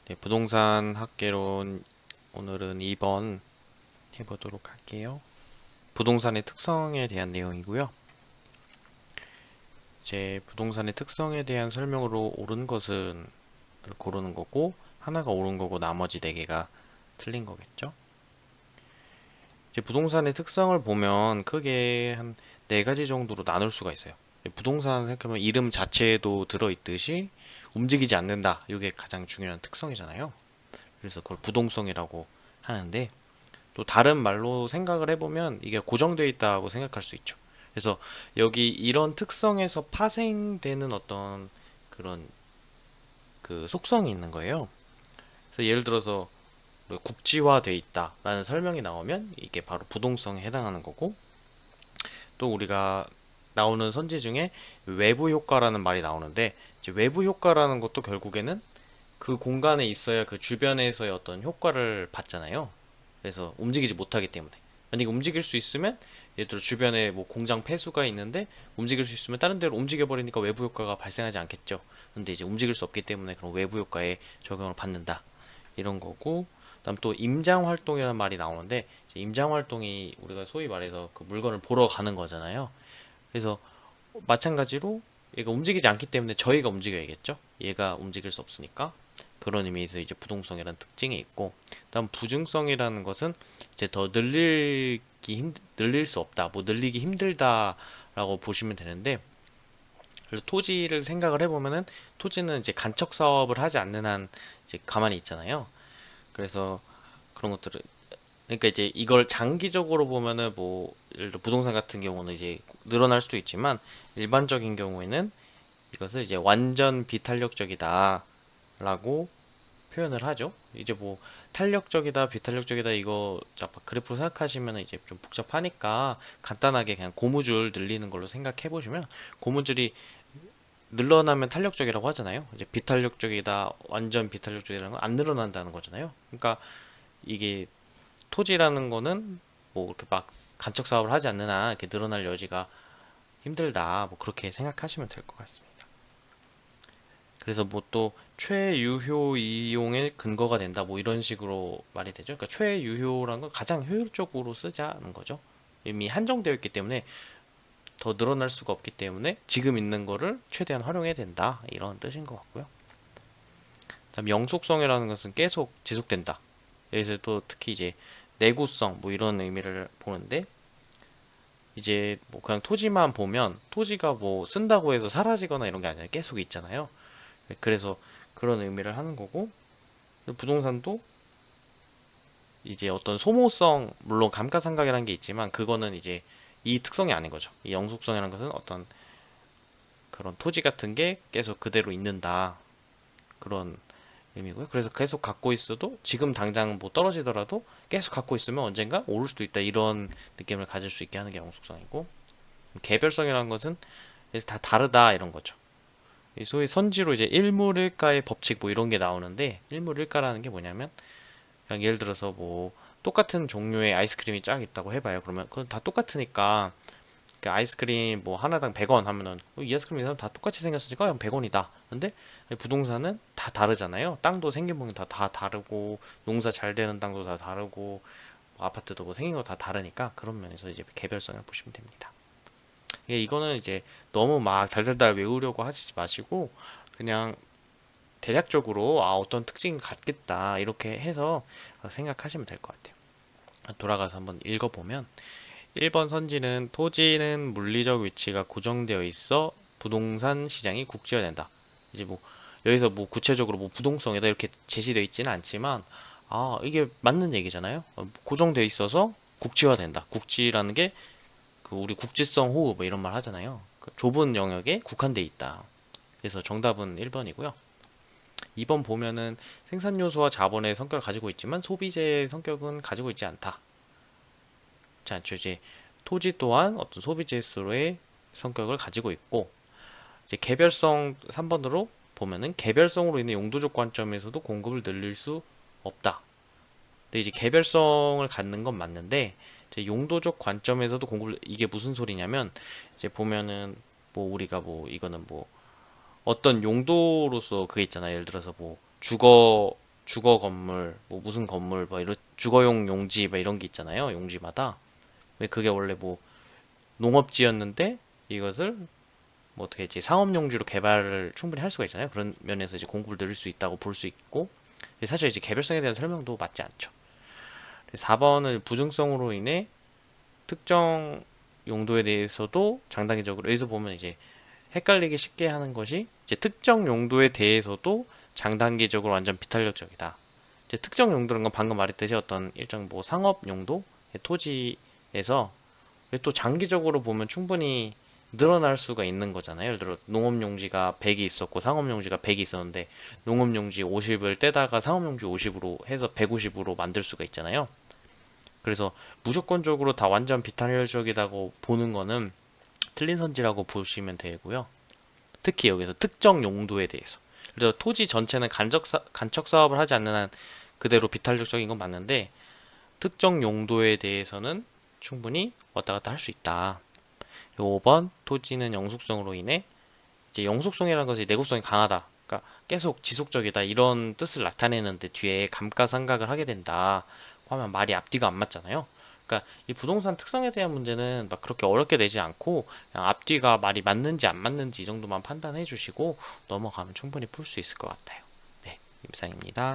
네, 부동산 학개론 오늘은 2번 해보도록 할게요. 부동산의 특성에 대한 내용이고요. 이제 부동산의 특성에 대한 설명으로 옳은 것은 고르는 거고 하나가 옳은 거고 나머지 4개가 틀린 거겠죠. 이제 부동산의 특성을 보면 크게 한 4가지 정도로 나눌 수가 있어요. 부동산 생각하면 이름 자체에도 들어있듯이 움직이지 않는다. 이게 가장 중요한 특성이잖아요. 그래서 그걸 부동성이라고 하는데 또 다른 말로 생각을 해보면 이게 고정되어 있다고 생각할 수 있죠. 그래서 여기 이런 특성에서 파생되는 어떤 그런 그 속성이 있는 거예요. 그래서 예를 들어서 국지화되어 있다라는 설명이 나오면 이게 바로 부동성에 해당하는 거고, 또 우리가 나오는 선지 중에 외부 효과라는 말이 나오는데, 이제 외부 효과라는 것도 결국에는 그 공간에 있어야 그 주변에서의 어떤 효과를 받잖아요. 그래서 움직이지 못하기 때문에. 만약에 움직일 수 있으면 예를 들어 주변에 뭐 공장 폐수가 있는데 움직일 수 있으면 다른 데로 움직여 버리니까 외부 효과가 발생하지 않겠죠. 근데 이제 움직일 수 없기 때문에 그런 외부 효과에 적용을 받는다. 이런 거고. 그다음 또 임장 활동이라는 말이 나오는데 임장 활동이 우리가 소위 말해서 그 물건을 보러 가는 거잖아요. 그래서 마찬가지로 얘가 움직이지 않기 때문에 저희가 움직여야겠죠. 얘가 움직일 수 없으니까. 그런 의미에서 이제 부동성이라는 특징이 있고, 다음 부증성이라는 것은 이제 더 늘릴 수 없다, 뭐 늘리기 힘들다라고 보시면 되는데, 그래서 토지를 생각을 해보면은 토지는 이제 간척 사업을 하지 않는 한 이제 가만히 있잖아요. 그래서 그런 것들을 그러니까 이제 이걸 장기적으로 보면은 뭐 예를 들어 부동산 같은 경우는 이제 늘어날 수도 있지만 일반적인 경우에는 이것을 이제 완전 비탄력적이다라고 표현을 하죠. 이제 뭐 탄력적이다, 비탄력적이다 이거 그래프로 생각하시면 이제 좀 복잡하니까 간단하게 그냥 고무줄 늘리는 걸로 생각해 보시면 고무줄이 늘어나면 탄력적이라고 하잖아요. 이제 비탄력적이다, 완전 비탄력적이라는 건 안 늘어난다는 거잖아요. 그러니까 이게 토지라는 거는 뭐 이렇게 막 간척 사업을 하지 않는 한 이렇게 늘어날 여지가 힘들다. 뭐 그렇게 생각하시면 될 것 같습니다. 그래서 뭐 또 최유효 이용의 근거가 된다 뭐 이런 식으로 말이 되죠. 그러니까 최유효라는 건 가장 효율적으로 쓰자는 거죠. 이미 한정되어 있기 때문에 더 늘어날 수가 없기 때문에 지금 있는 거를 최대한 활용해야 된다 이런 뜻인 것 같고요. 다음 영속성이라는 것은 계속 지속된다. 여기서 또 특히 이제 내구성 뭐 이런 의미를 보는데 이제 뭐 그냥 토지만 보면 토지가 뭐 쓴다고 해서 사라지거나 이런 게 아니라 계속 있잖아요. 그래서 그런 의미를 하는 거고 부동산도 이제 어떤 소모성 물론 감가상각이라는 게 있지만 그거는 이제 이 특성이 아닌 거죠. 이 영속성이라는 것은 어떤 그런 토지 같은 게 계속 그대로 있는다 그런 의미고요. 그래서 계속 갖고 있어도 지금 당장 뭐 떨어지더라도 계속 갖고 있으면 언젠가 오를 수도 있다 이런 느낌을 가질 수 있게 하는 게 영속성이고 개별성이라는 것은 다 다르다 이런 거죠. 소위 선지로 이제 일물일가의 법칙 뭐 이런 게 나오는데 일물일가라는 게 뭐냐면 그냥 예를 들어서 뭐 똑같은 종류의 아이스크림이 쫙 있다고 해봐요. 그러면 그건 다 똑같으니까 그 아이스크림 뭐 하나당 100원 하면은 이 아이스크림 다 똑같이 생겼으니까 그냥 100원이다. 근데 부동산은 다 다르잖아요. 땅도 생긴 모양 다 다르고 농사 잘 되는 땅도 다 다르고 뭐 아파트도 뭐 생긴 거 다 다르니까 그런 면에서 이제 개별성을 보시면 됩니다. 이거는 이제 너무 막 달달달 외우려고 하지 마시고 그냥 대략적으로 어떤 특징이 같겠다 이렇게 해서 생각하시면 될 것 같아요. 돌아가서 한번 읽어보면 1번 선지는 토지는 물리적 위치가 고정되어 있어 부동산 시장이 국지화된다. 이제 뭐 여기서 뭐 구체적으로 뭐 부동성에다 이렇게 제시되어 있지는 않지만 이게 맞는 얘기잖아요. 고정되어 있어서 국지화된다. 국지라는 게 그 우리 국지성 호우 뭐 이런 말 하잖아요. 그 좁은 영역에 국한돼 있다. 그래서 정답은 1번이고요. 2번 보면은 생산 요소와 자본의 성격을 가지고 있지만 소비재의 성격은 가지고 있지 않다. 자, 이제 토지 또한 어떤 소비재로의 성격을 가지고 있고 이제 개별성 3번으로 보면은 개별성으로 인해 용도적 관점에서도 공급을 늘릴 수 없다. 근데 이제 개별성을 갖는 건 맞는데 이제 용도적 관점에서도 공급을 이게 무슨 소리냐면 이제 보면은 뭐 우리가 뭐 이거는 뭐 어떤 용도로서 그게 있잖아요. 예를 들어서 뭐 주거 주거 건물, 뭐 무슨 건물, 뭐 이런 주거용 용지, 뭐 이런 게 있잖아요. 용지마다. 왜 그게 원래 뭐 농업지였는데 이것을 뭐 어떻게 이제 상업용지로 개발을 충분히 할 수가 있잖아요. 그런 면에서 이제 공급을 늘릴 수 있다고 볼 수 있고, 사실 이제 개별성에 대한 설명도 맞지 않죠. 4번은 부증성으로 인해 특정 용도에 대해서도 장단기적으로, 여기서 보면 이제 헷갈리기 쉽게 하는 것이 이제 특정 용도에 대해서도 장단기적으로 완전 비탄력적이다. 이제 특정 용도는 건 방금 말했듯이 어떤 일정 뭐 상업 용도 토지에서 또 장기적으로 보면 충분히 늘어날 수가 있는 거잖아요. 예를 들어 농업용지가 100이 있었고 상업용지가 100이 있었는데 농업용지 50을 떼다가 상업용지 50으로 해서 150으로 만들 수가 있잖아요. 그래서 무조건적으로 다 완전 비탄력적이라고 보는 거는 틀린 선지라고 보시면 되고요. 특히 여기서 특정 용도에 대해서. 그래서 토지 전체는 간척 사업을 하지 않는 한 그대로 비탄력적인 건 맞는데 특정 용도에 대해서는 충분히 왔다 갔다 할 수 있다. 5번 토지는 영속성으로 인해, 이제 영속성이라는 것이 내구성이 강하다. 그러니까 계속 지속적이다 이런 뜻을 나타내는데 뒤에 감가상각을 하게 된다 하면 말이 앞뒤가 안 맞잖아요. 그러니까 이 부동산 특성에 대한 문제는 막 그렇게 어렵게 내지 않고 그냥 앞뒤가 말이 맞는지 안 맞는지 이 정도만 판단해 주시고 넘어가면 충분히 풀 수 있을 것 같아요. 네, 임상입니다.